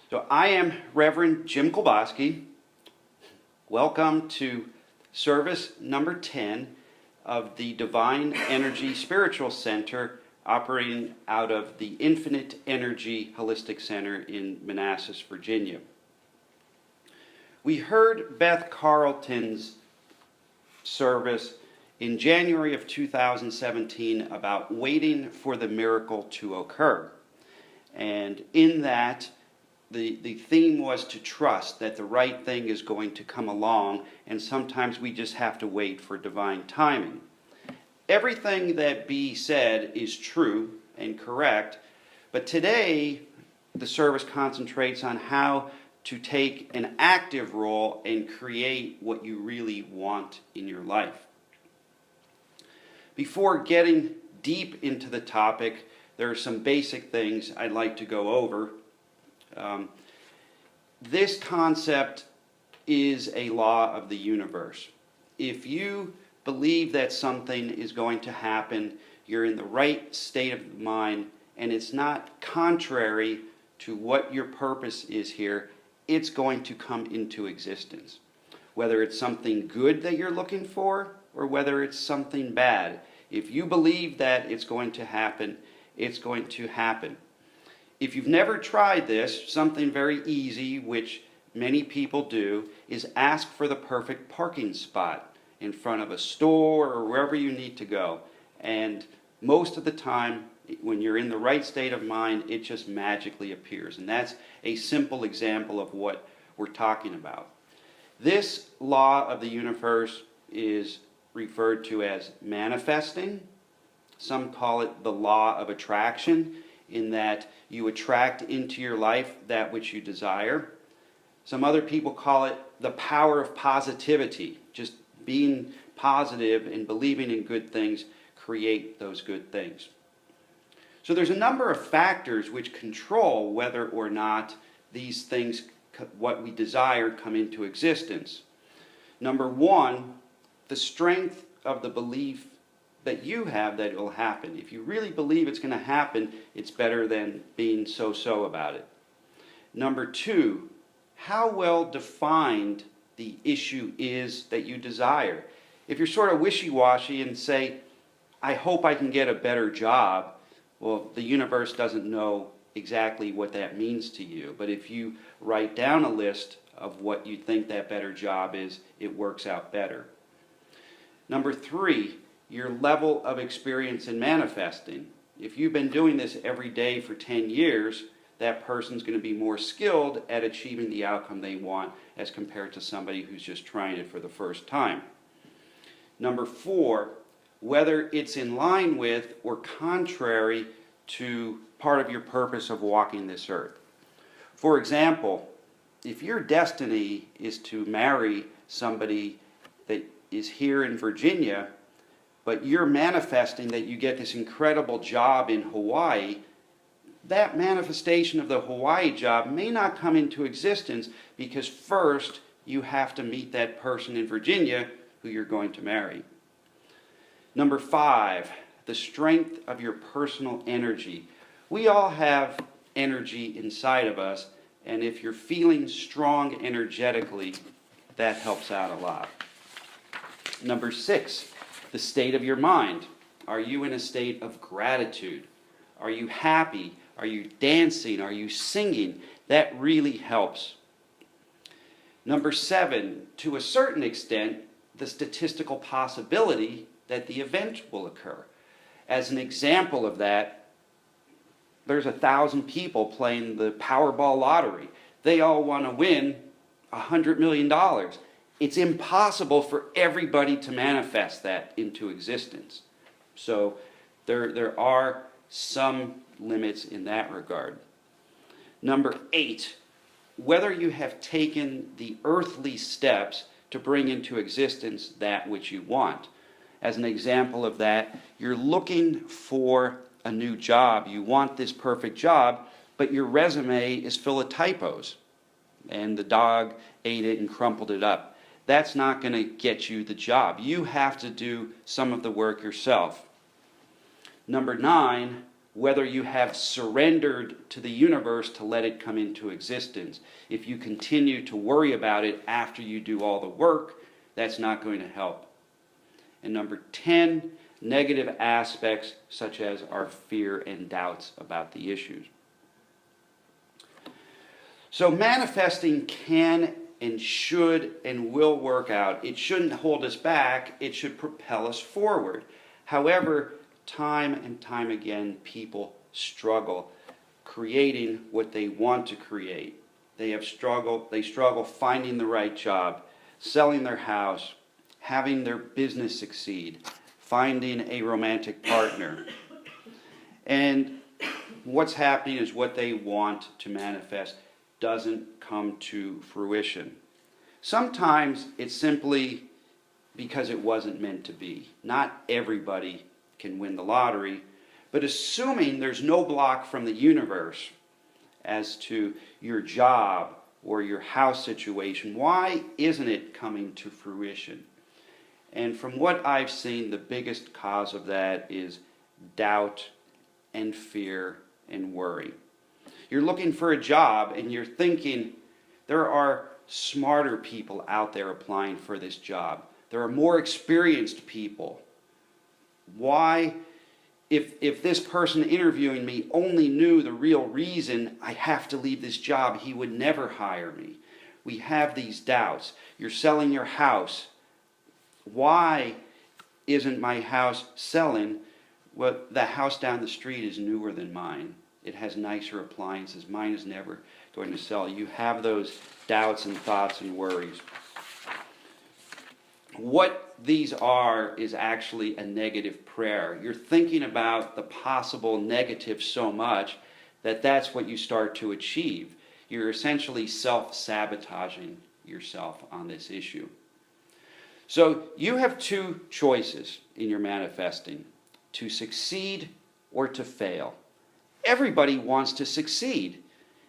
So I am Reverend Jim Kulbaski. Welcome to service number 10 of the Divine Energy Spiritual Center, operating out of the Infinite Energy Holistic Center in Manassas, Virginia. We heard Beth Carlton's service in January of 2017 about waiting for the miracle to occur. And in that, the theme was to trust that the right thing is going to come along, and sometimes we just have to wait for divine timing. Everything that B said is true and correct, but today the service concentrates on how to take an active role and create what you really want in your life. Before getting deep into the topic, there are some basic things I'd like to go over. This concept is a law of the universe. If you believe that something is going to happen, you're in the right state of mind, and it's not contrary to what your purpose is here, it's going to come into existence. Whether it's something good that you're looking for, or whether it's something bad. If you believe that it's going to happen, it's going to happen. If you've never tried this, something very easy, which many people do, is ask for the perfect parking spot in front of a store or wherever you need to go. And most of the time, when you're in the right state of mind, it just magically appears. And that's a simple example of what we're talking about. This law of the universe is referred to as manifesting. Some call it the law of attraction, in that you attract into your life that which you desire. Some other people call it the power of positivity. Just being positive and believing in good things create those good things. So there's a number of factors which control whether or not these things, what we desire, come into existence. Number one, the strength of the belief that you have that it will happen. If you really believe it's going to happen, it's better than being so-so about it. Number two, how well defined the issue is that you desire. If you're sort of wishy-washy and say, I hope I can get a better job, well, the universe doesn't know exactly what that means to you. But if you write down a list of what you think that better job is, it works out better. Number three, your level of experience in manifesting. If you've been doing this every day for 10 years, that person's going to be more skilled at achieving the outcome they want as compared to somebody who's just trying it for the first time. Number four, whether it's in line with or contrary to part of your purpose of walking this earth. For example, if your destiny is to marry somebody that is here in Virginia, but you're manifesting that you get this incredible job in Hawaii, that manifestation of the Hawaii job may not come into existence because first you have to meet that person in Virginia who you're going to marry. Number five, the strength of your personal energy. We all have energy inside of us, and if you're feeling strong energetically, that helps out a lot. Number six, the state of your mind. Are you in a state of gratitude? Are you happy? Are you dancing? Are you singing? That really helps. Number seven, to a certain extent, the statistical possibility that the event will occur. As an example of that, there's 1,000 people playing the Powerball lottery. They all want to win $100 million. It's impossible for everybody to manifest that into existence. So there are some limits in that regard. Number eight, whether you have taken the earthly steps to bring into existence that which you want. As an example of that, you're looking for a new job. You want this perfect job, but your resume is full of typos, and the dog ate it and crumpled it up. That's not going to get you the job. You have to do some of the work yourself. Number 9, whether you have surrendered to the universe to let it come into existence. If you continue to worry about it after you do all the work, that's not going to help. And number 10, negative aspects such as our fear and doubts about the issues. So manifesting can and should and will work out. It shouldn't hold us back. It should propel us forward. However, time and time again, people struggle creating what they want to create. They struggle finding the right job, selling their house, having their business succeed, finding a romantic partner. And what's happening is what they want to manifest doesn't come to fruition. Sometimes it's simply because it wasn't meant to be. Not everybody can win the lottery, but assuming there's no block from the universe as to your job or your house situation, why isn't it coming to fruition? And from what I've seen, the biggest cause of that is doubt and fear and worry. You're looking for a job and you're thinking, there are smarter people out there applying for this job. There are more experienced people. Why, if this person interviewing me only knew the real reason I have to leave this job, he would never hire me. We have these doubts. You're selling your house. Why isn't my house selling? Well, the house down the street is newer than mine. It has nicer appliances. Mine is never going to sell. You have those doubts and thoughts and worries. What these are is actually a negative prayer. You're thinking about the possible negative so much that that's what you start to achieve. You're essentially self-sabotaging yourself on this issue. So you have two choices in your manifesting: to succeed or to fail. Everybody wants to succeed.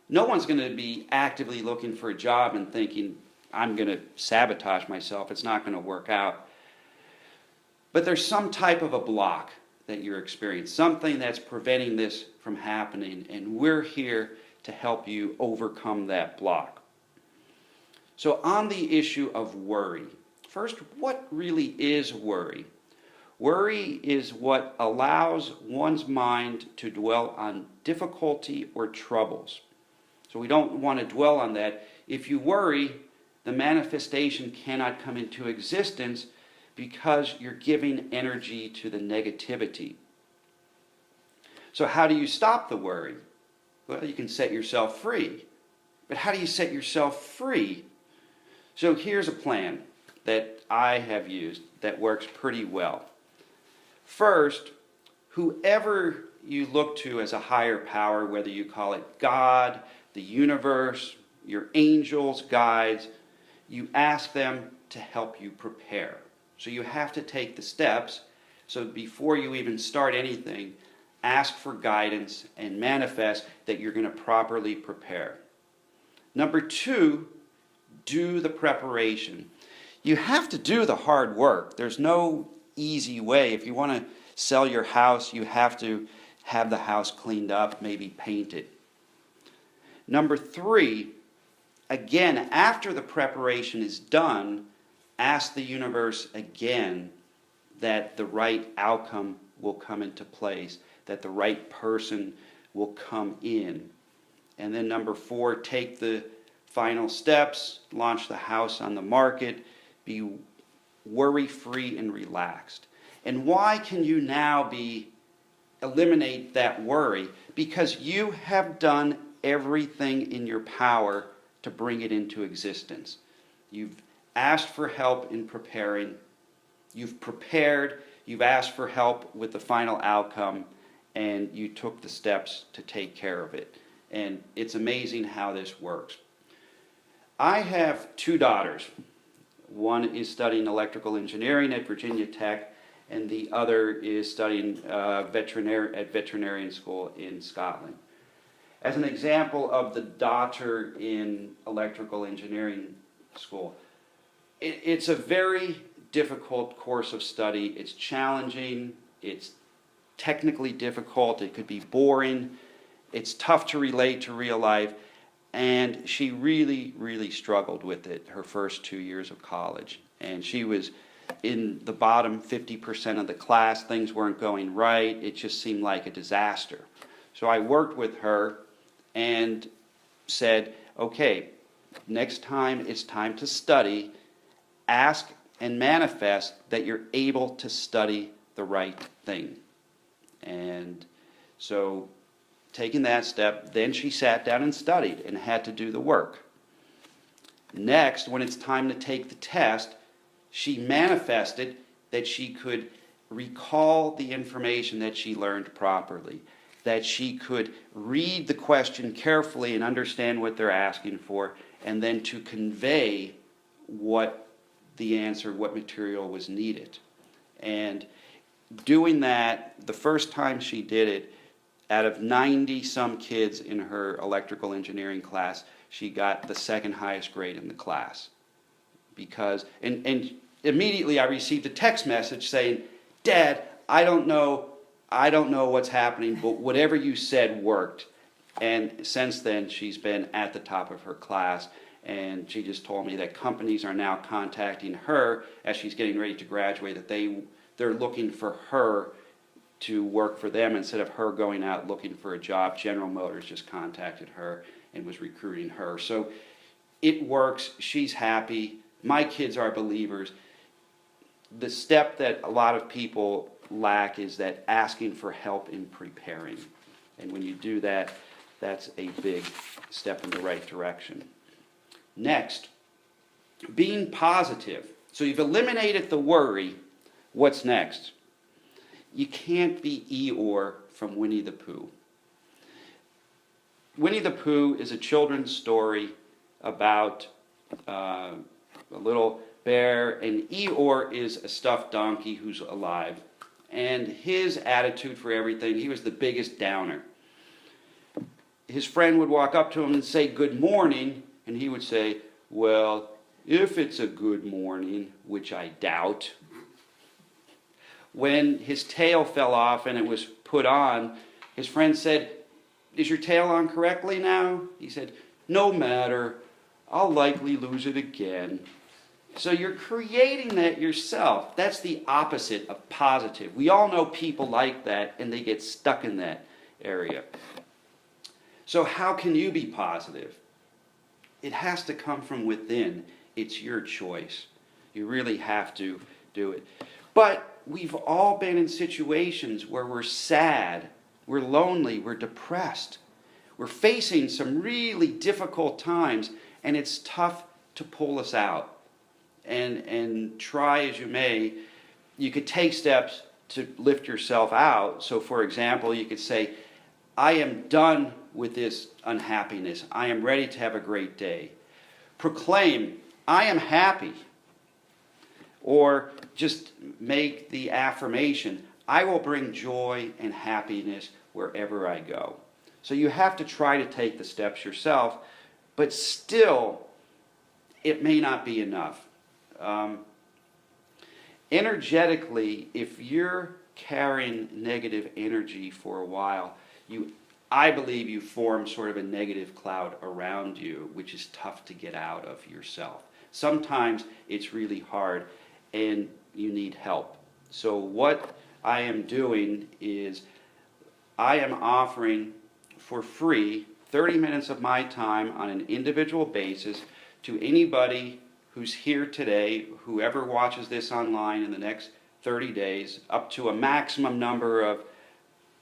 No one's going to be actively looking for a job and thinking, I'm going to sabotage myself, it's not going to work out. But there's some type of a block that you're experiencing, something that's preventing this from happening, and we're here to help you overcome that block. So on the issue of worry, first, what really is worry? Worry is what allows one's mind to dwell on difficulty or troubles. So we don't want to dwell on that. If you worry, the manifestation cannot come into existence because you're giving energy to the negativity. So how do you stop the worry? Well, you can set yourself free. But how do you set yourself free? So here's a plan that I have used that works pretty well. First, whoever you look to as a higher power, whether you call it God, the universe, your angels, guides, you ask them to help you prepare. So you have to take the steps. So before you even start anything, ask for guidance and manifest that you're going to properly prepare. Number 2, do the preparation. You have to do the hard work. There's no easy way. If you want to sell your house, you have to have the house cleaned up, maybe painted. Number 3, again, after the preparation is done, ask the universe again that the right outcome will come into place, that the right person will come in. And then number 4, take the final steps, launch the house on the market, be worry-free and relaxed. And why can you now eliminate that worry? Because you have done everything in your power to bring it into existence. You've asked for help in preparing. You've prepared. You've asked for help with the final outcome, and you took the steps to take care of it. And it's amazing how this works. I have 2 daughters. One is studying electrical engineering at Virginia Tech, and the other is studying at veterinarian school in Scotland. As an example of the daughter in electrical engineering school, it's a very difficult course of study. It's challenging, it's technically difficult, it could be boring, it's tough to relate to real life, and she really, really struggled with it her first 2 years of college. And she was in the bottom 50% of the class, things weren't going right, it just seemed like a disaster. So I worked with her and said, okay, next time it's time to study, ask and manifest that you're able to study the right thing. And so taking that step, then she sat down and studied and had to do the work. Next, when it's time to take the test, she manifested that she could recall the information that she learned properly, that she could read the question carefully and understand what they're asking for, and then to convey what the answer, what material was needed. And doing that, the first time she did it, out of 90 some kids in her electrical engineering class, she got the second highest grade in the class. Because, and immediately I received a text message saying, Dad, I don't know what's happening, but whatever you said worked. And since then, she's been at the top of her class, and she just told me that companies are now contacting her as she's getting ready to graduate, that they're looking for her to work for them instead of her going out looking for a job. General Motors just contacted her and was recruiting her. So it works. She's happy. My kids are believers. The step that a lot of people lack is that asking for help in preparing. And when you do that, that's a big step in the right direction. Next, being positive. So you've eliminated the worry. What's next? You can't be Eeyore from Winnie the Pooh. Winnie the Pooh is a children's story about a little bear, and Eeyore is a stuffed donkey who's alive. And his attitude for everything, he was the biggest downer. His friend would walk up to him and say, "Good morning," and he would say, "Well, if it's a good morning, which I doubt." When his tail fell off and it was put on, his friend said, "Is your tail on correctly now?" He said, "No matter, I'll likely lose it again." So you're creating that yourself. That's the opposite of positive. We all know people like that, and they get stuck in that area. So how can you be positive? It has to come from within. It's your choice. You really have to do it. But we've all been in situations where we're sad, we're lonely, we're depressed. We're facing some really difficult times, and it's tough to pull us out. And try as you may, you could take steps to lift yourself out. So for example, you could say, I am done with this unhappiness. I am ready to have a great day. Proclaim, I am happy. Or just make the affirmation, I will bring joy and happiness wherever I go. So you have to try to take the steps yourself, but still, it may not be enough. Energetically, if you're carrying negative energy for a while, I believe you form sort of a negative cloud around you, which is tough to get out of yourself. Sometimes it's really hard and you need help. So what I am doing is I am offering for free 30 minutes of my time on an individual basis to anybody who's here today, whoever watches this online in the next 30 days, up to a maximum number of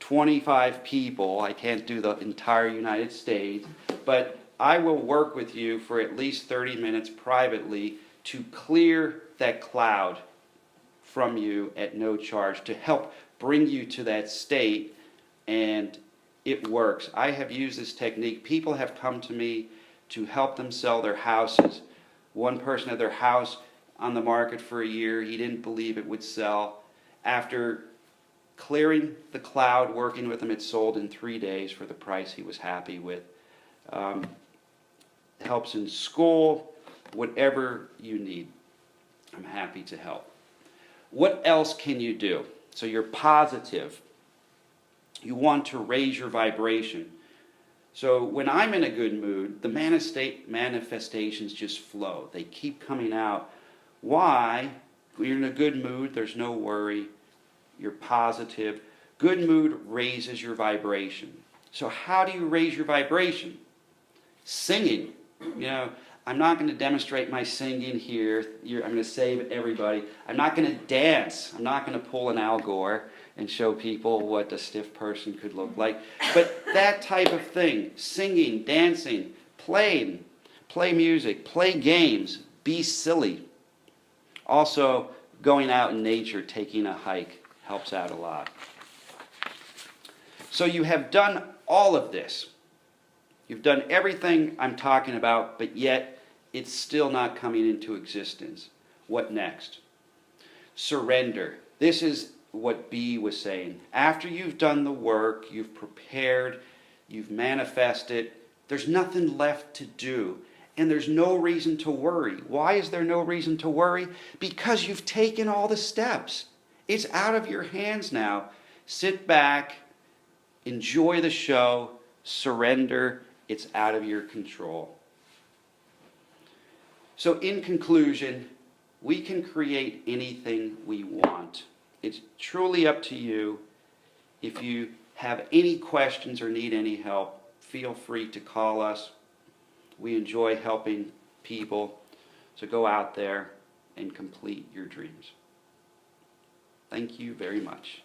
25 people. I can't do the entire United States, but I will work with you for at least 30 minutes privately to clear that cloud from you at no charge, to help bring you to that state, and it works. I have used this technique. People have come to me to help them sell their houses. One person had their house on the market for a year. He didn't believe it would sell. After clearing the cloud, working with him, it sold in 3 days for the price he was happy with. Helps in school, whatever you need. I'm happy to help. What else can you do? So you're positive. You want to raise your vibration. So when I'm in a good mood, the manifestations just flow. They keep coming out. Why? When you're in a good mood, there's no worry. You're positive. Good mood raises your vibration. So how do you raise your vibration? Singing. You know, I'm not going to demonstrate my singing here. I'm going to save everybody. I'm not going to dance. I'm not going to pull an Al Gore and show people what a stiff person could look like. But that type of thing, singing, dancing, playing, play music, play games, be silly. Also, going out in nature, taking a hike, helps out a lot. So you have done all of this. You've done everything I'm talking about, but yet it's still not coming into existence. What next? Surrender. This is what B was saying. After you've done the work, you've prepared, you've manifested, there's nothing left to do. And there's no reason to worry. Why is there no reason to worry? Because you've taken all the steps. It's out of your hands now. Sit back, enjoy the show, surrender. It's out of your control. So in conclusion, we can create anything we want. It's truly up to you. If you have any questions or need any help, feel free to call us. We enjoy helping people. So go out there and complete your dreams. Thank you very much.